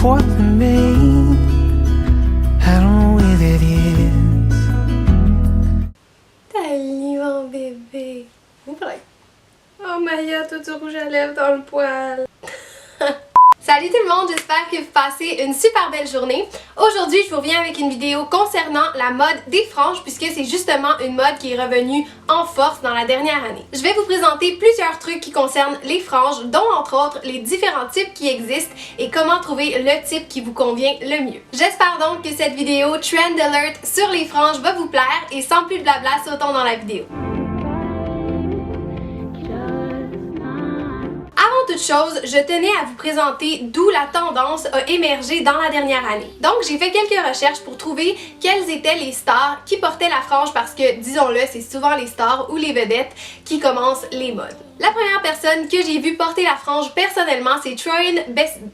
more than me. I don't know if it is. Salut mon bébé. Oh Maya, tout du rouge à lèvres dans le poil. Salut tout le monde, j'espère que vous passez une super belle journée. Aujourd'hui, je vous reviens avec une vidéo concernant la mode des franges puisque c'est justement une mode qui est revenue en force dans la dernière année. Je vais vous présenter plusieurs trucs qui concernent les franges, dont entre autres les différents types qui existent et comment trouver le type qui vous convient le mieux. J'espère donc que cette vidéo Trend Alert sur les franges va vous plaire et sans plus de blabla, sautons dans la vidéo. Avant toute chose, je tenais à vous présenter d'où la tendance a émergé dans la dernière année. Donc j'ai fait quelques recherches pour trouver quelles étaient les stars qui portaient la frange parce que, disons-le, c'est souvent les stars ou les vedettes qui commencent les modes. La première personne que j'ai vue porter la frange personnellement, c'est Troian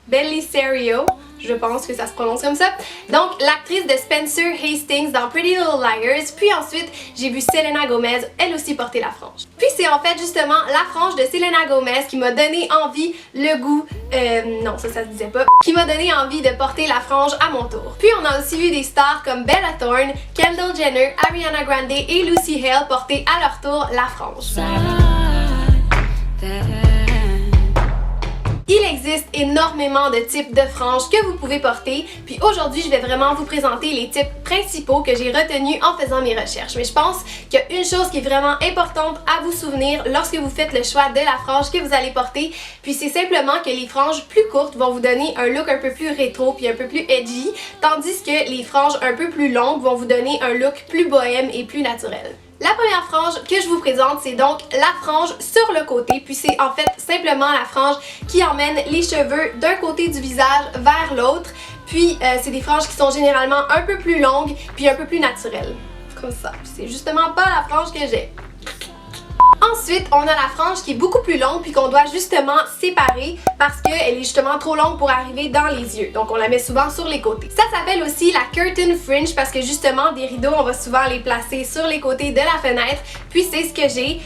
Bellisario. Je pense que ça se prononce comme ça. Donc, l'actrice de Spencer Hastings dans Pretty Little Liars. Puis ensuite, j'ai vu Selena Gomez, elle aussi porter la frange. Puis c'est en fait justement la frange de Selena Gomez qui m'a donné envie, le goût, non ça se disait pas, qui m'a donné envie de porter la frange à mon tour. Puis on a aussi vu des stars comme Bella Thorne, Kendall Jenner, Ariana Grande et Lucy Hale porter à leur tour la frange. Il existe énormément de types de franges que vous pouvez porter, puis aujourd'hui je vais vraiment vous présenter les types principaux que j'ai retenus en faisant mes recherches. Mais je pense qu'il y a une chose qui est vraiment importante à vous souvenir lorsque vous faites le choix de la frange que vous allez porter, puis c'est simplement que les franges plus courtes vont vous donner un look un peu plus rétro puis un peu plus edgy, tandis que les franges un peu plus longues vont vous donner un look plus bohème et plus naturel. La première frange que je vous présente, c'est donc la frange sur le côté, puis c'est en fait simplement la frange qui emmène les cheveux d'un côté du visage vers l'autre, puis c'est des franges qui sont généralement un peu plus longues, puis un peu plus naturelles, comme ça. C'est justement pas la frange que j'ai. Ensuite, on a la frange qui est beaucoup plus longue puis qu'on doit justement séparer parce qu'elle est justement trop longue pour arriver dans les yeux. Donc on la met souvent sur les côtés. Ça s'appelle aussi la curtain fringe parce que justement des rideaux, on va souvent les placer sur les côtés de la fenêtre. Puis c'est ce que j'ai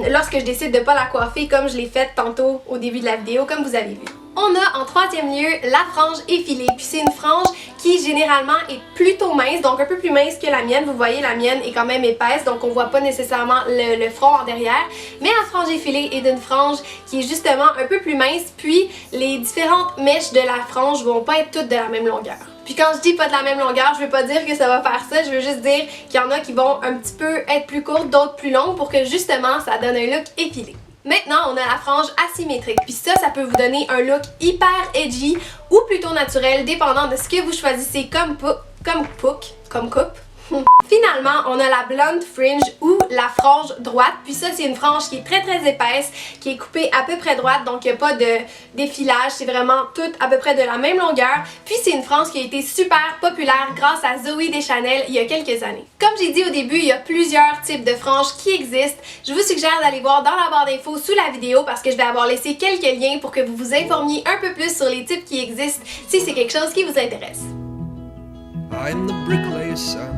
lorsque je décide de pas la coiffer comme je l'ai fait tantôt au début de la vidéo, comme vous avez vu. On a en troisième lieu la frange effilée, puis c'est une frange qui généralement est plutôt mince, donc un peu plus mince que la mienne. Vous voyez, la mienne est quand même épaisse, donc on voit pas nécessairement le front en derrière. Mais la frange effilée est d'une frange qui est justement un peu plus mince, puis les différentes mèches de la frange vont pas être toutes de la même longueur. Puis quand je dis pas de la même longueur, je veux pas dire que ça va faire ça, je veux juste dire qu'il y en a qui vont un petit peu être plus courtes, d'autres plus longues pour que justement ça donne un look effilé. Maintenant, on a la frange asymétrique, puis ça peut vous donner un look hyper edgy ou plutôt naturel, dépendant de ce que vous choisissez comme coupe. Finalement, on a la blonde fringe ou la frange droite, puis ça c'est une frange qui est très épaisse, qui est coupée à peu près droite, donc il n'y a pas de défilage, c'est vraiment toutes à peu près de la même longueur. Puis c'est une frange qui a été super populaire grâce à Zooey Deschanel il y a quelques années. Comme j'ai dit au début, il y a plusieurs types de franges qui existent. Je vous suggère d'aller voir dans la barre d'infos sous la vidéo parce que je vais avoir laissé quelques liens pour que vous vous informiez un peu plus sur les types qui existent si c'est quelque chose qui vous intéresse. I'm the bricklayer's son.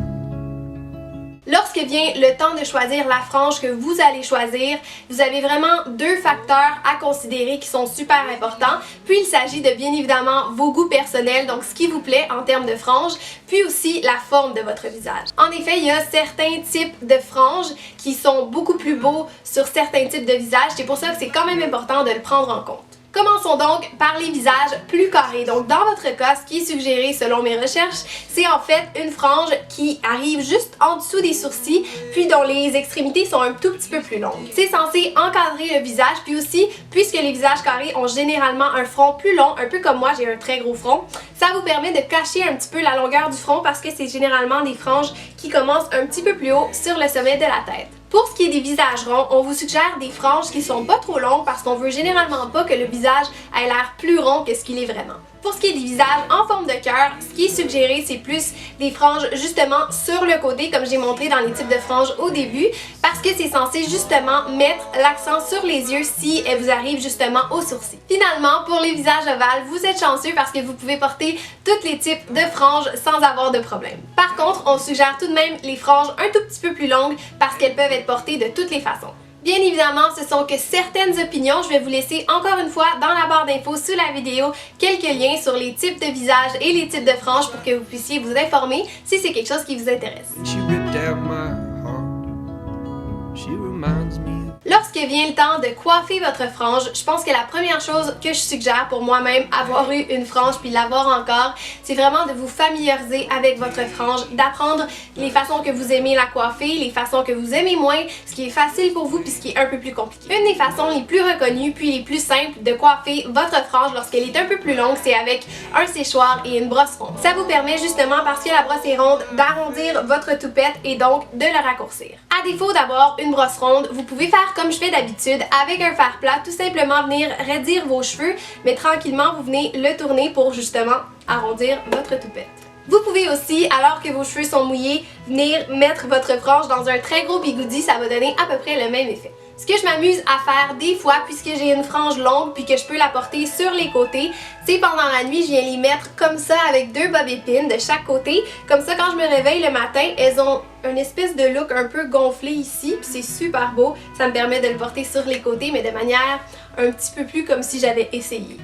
Lorsque vient le temps de choisir la frange que vous allez choisir, vous avez vraiment deux facteurs à considérer qui sont super importants. Puis il s'agit de bien évidemment vos goûts personnels, donc ce qui vous plaît en termes de frange, puis aussi la forme de votre visage. En effet, il y a certains types de franges qui sont beaucoup plus beaux sur certains types de visages, c'est pour ça que c'est quand même important de le prendre en compte. Commençons donc par les visages plus carrés. Donc dans votre cas, ce qui est suggéré selon mes recherches, c'est en fait une frange qui arrive juste en dessous des sourcils, puis dont les extrémités sont un tout petit peu plus longues. C'est censé encadrer le visage, puis aussi, puisque les visages carrés ont généralement un front plus long, un peu comme moi, j'ai un très gros front, ça vous permet de cacher un petit peu la longueur du front parce que c'est généralement des franges qui commencent un petit peu plus haut sur le sommet de la tête. Pour ce qui est des visages ronds, on vous suggère des franges qui sont pas trop longues parce qu'on veut généralement pas que le visage ait l'air plus rond que ce qu'il est vraiment. Pour ce qui est des visages en forme de cœur, ce qui est suggéré, c'est plus des franges justement sur le côté, comme j'ai montré dans les types de franges au début, parce que c'est censé justement mettre l'accent sur les yeux si elle vous arrive justement aux sourcils. Finalement, pour les visages ovales, vous êtes chanceux parce que vous pouvez porter tous les types de franges sans avoir de problème. Par contre, on suggère tout de même les franges un tout petit peu plus longues parce qu'elles peuvent être portées de toutes les façons. Bien évidemment, ce sont que certaines opinions. Je vais vous laisser encore une fois dans la barre d'infos sous la vidéo quelques liens sur les types de visages et les types de franges pour que vous puissiez vous informer si c'est quelque chose qui vous intéresse. She ripped out my heart. She reminds me. Lorsque vient le temps de coiffer votre frange, je pense que la première chose que je suggère pour moi-même avoir eu une frange puis l'avoir encore, c'est vraiment de vous familiariser avec votre frange, d'apprendre les façons que vous aimez la coiffer, les façons que vous aimez moins, ce qui est facile pour vous puis ce qui est un peu plus compliqué. Une des façons les plus reconnues puis les plus simples de coiffer votre frange lorsqu'elle est un peu plus longue, c'est avec un séchoir et une brosse ronde. Ça vous permet justement, parce que la brosse est ronde, d'arrondir votre toupette et donc de le raccourcir. À défaut d'avoir une brosse ronde, vous pouvez faire comme je fais d'habitude avec un fer plat, tout simplement venir raidir vos cheveux, mais tranquillement vous venez le tourner pour justement arrondir votre toupette. Vous pouvez aussi, alors que vos cheveux sont mouillés, venir mettre votre frange dans un très gros bigoudi, ça va donner à peu près le même effet. Ce que je m'amuse à faire des fois, puisque j'ai une frange longue puis que je peux la porter sur les côtés, c'est pendant la nuit, je viens les mettre comme ça avec deux bobs épines de chaque côté. Comme ça, quand je me réveille le matin, elles ont une espèce de look un peu gonflé ici, puis c'est super beau. Ça me permet de le porter sur les côtés, mais de manière un petit peu plus comme si j'avais essayé.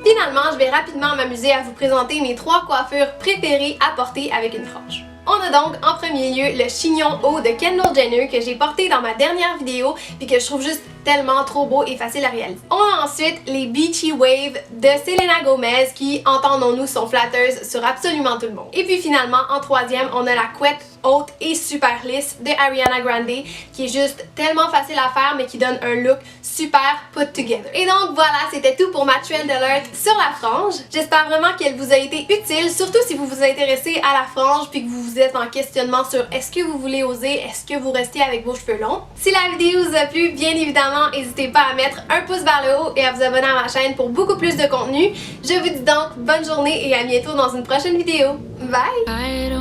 Finalement, je vais rapidement m'amuser à vous présenter mes 3 coiffures préférées à porter avec une frange. On a donc en premier lieu le chignon haut de Kendall Jenner que j'ai porté dans ma dernière vidéo puis que je trouve juste tellement trop beau et facile à réaliser. On a ensuite les Beachy Waves de Selena Gomez qui, entendons-nous, sont flatteuses sur absolument tout le monde. Et puis finalement, en troisième, on a la couette haute et super lisse de Ariana Grande qui est juste tellement facile à faire mais qui donne un look super put together. Et donc voilà, c'était tout pour ma trend alert sur la frange. J'espère vraiment qu'elle vous a été utile, surtout si vous vous intéressez à la frange puis que vous êtes en questionnement sur est-ce que vous voulez oser, est-ce que vous restez avec vos cheveux longs. Si la vidéo vous a plu, bien évidemment, n'hésitez pas à mettre un pouce vers le haut et à vous abonner à ma chaîne pour beaucoup plus de contenu. Je vous dis donc bonne journée et à bientôt dans une prochaine vidéo. Bye!